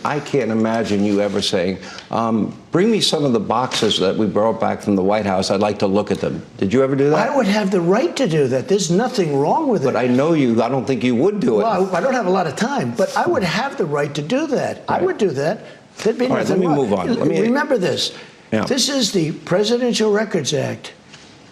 I can't imagine you ever saying, bring me some of the boxes that we brought back from the White House. I'd like to look at them. Did you ever do that? I would have the right to do that. There's nothing wrong with it. But I know you. I don't think you would do it. Well, I don't have a lot of time, but I would have the right to do that. Right. I would do that. There'd be nothing wrong. Let me move on. Remember this. Yeah. This is the Presidential Records Act.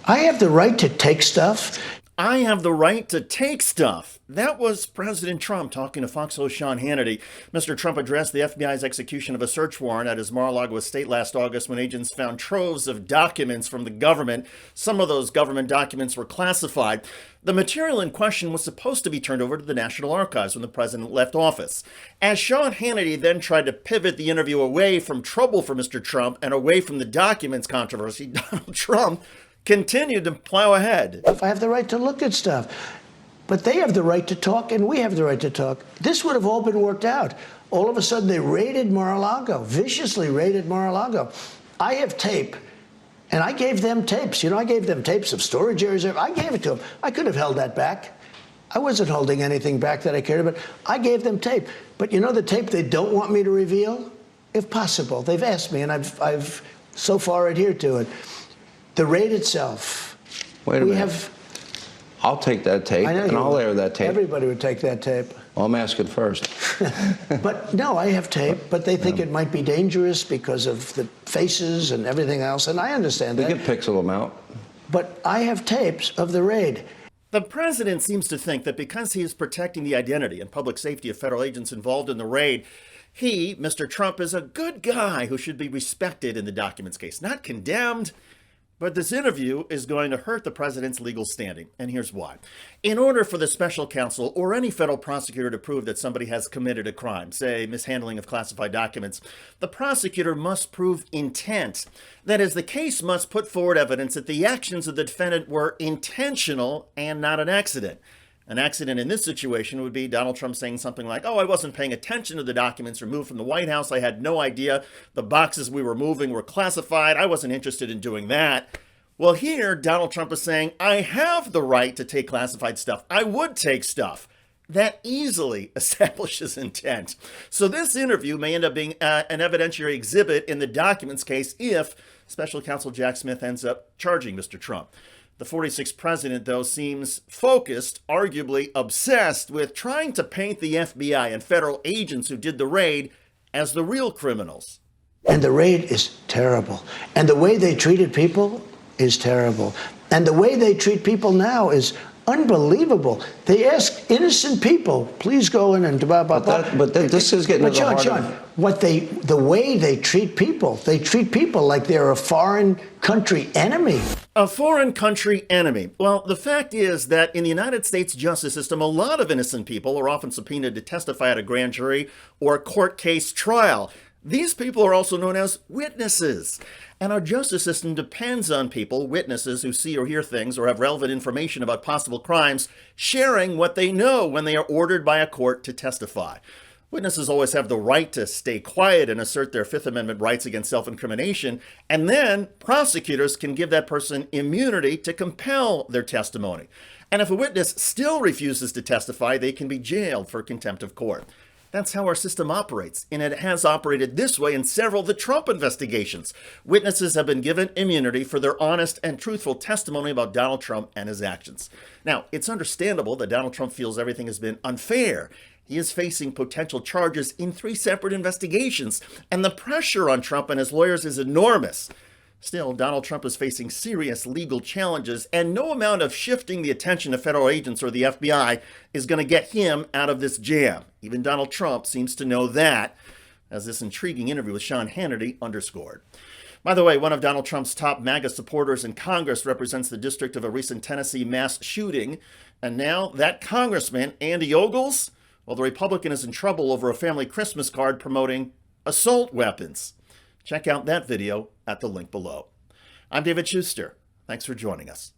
I have the right to take stuff. I have the right to take stuff. That was President Trump talking to Fox host Sean Hannity. Mr. Trump addressed the FBI's execution of a search warrant at his mar-a-lago estate last August when agents found troves of documents from the government. Some of those government documents were classified. The material in question was supposed to be turned over to the National Archives when the president left office. As Sean Hannity then tried to pivot the interview away from trouble for Mr. Trump and away from the documents controversy, Donald Trump continued to plow ahead. I have the right to look at stuff, but they have the right to talk and we have the right to talk. This would have all been worked out. All of a sudden they raided Mar-a-Lago, viciously raided Mar-a-Lago. I have tape, and I gave them tapes. You know, I gave them tapes of storage areas. I gave it to them. I could have held that back. I wasn't holding anything back that I cared about. I gave them tape. But you know the tape they don't want me to reveal? If possible. They've asked me, and I've so far adhered to it. The raid itself. Wait a minute. I'll take that tape, and I'll air that tape. Everybody would take that tape. Well, I'm asking first. But no, I have tape, but they think it might be dangerous because of the faces and everything else, and I understand that. We can pixel them out. But I have tapes of the raid. The president seems to think that because he is protecting the identity and public safety of federal agents involved in the raid, he, Mr. Trump, is a good guy who should be respected in the documents case, not condemned. But this interview is going to hurt the president's legal standing, and here's why. In order for the special counsel or any federal prosecutor to prove that somebody has committed a crime, say mishandling of classified documents, the prosecutor must prove intent. That is, the case must put forward evidence that the actions of the defendant were intentional and not an accident. An accident in this situation would be Donald Trump saying something like, oh, I wasn't paying attention to the documents removed from the White House. I had no idea the boxes we were moving were classified. I wasn't interested in doing that. Well, here, Donald Trump is saying, I have the right to take classified stuff. I would take stuff. That easily establishes intent. So this interview may end up being an evidentiary exhibit in the documents case if Special Counsel Jack Smith ends up charging Mr. Trump. The 46th president, though, seems focused, arguably obsessed, with trying to paint the FBI and federal agents who did the raid as the real criminals. And the raid is terrible. And the way they treated people is terrible. And the way they treat people now is unbelievable. They ask innocent people, please go in and blah, blah, blah. But this is getting to the heart of... the way they treat people like they're a foreign country enemy. A foreign country enemy. Well, the fact is that in the United States justice system, a lot of innocent people are often subpoenaed to testify at a grand jury or a court case trial. These people are also known as witnesses. And our justice system depends on people, witnesses who see or hear things or have relevant information about possible crimes, sharing what they know when they are ordered by a court to testify. Witnesses always have the right to stay quiet and assert their Fifth Amendment rights against self-incrimination, and then prosecutors can give that person immunity to compel their testimony. And if a witness still refuses to testify, they can be jailed for contempt of court. That's how our system operates, and it has operated this way in several of the Trump investigations. Witnesses have been given immunity for their honest and truthful testimony about Donald Trump and his actions. Now, it's understandable that Donald Trump feels everything has been unfair. He is facing potential charges in 3 separate investigations, and the pressure on Trump and his lawyers is enormous. Still, Donald Trump is facing serious legal challenges, and no amount of shifting the attention of federal agents or the FBI is going to get him out of this jam. Even Donald Trump seems to know that, as this intriguing interview with Sean Hannity underscored. By the way, one of Donald Trump's top MAGA supporters in Congress represents the district of a recent Tennessee mass shooting, and now that congressman, Andy Ogles, well, the Republican is in trouble over a family Christmas card promoting assault weapons. Check out that video at the link below. I'm David Shuster. Thanks for joining us.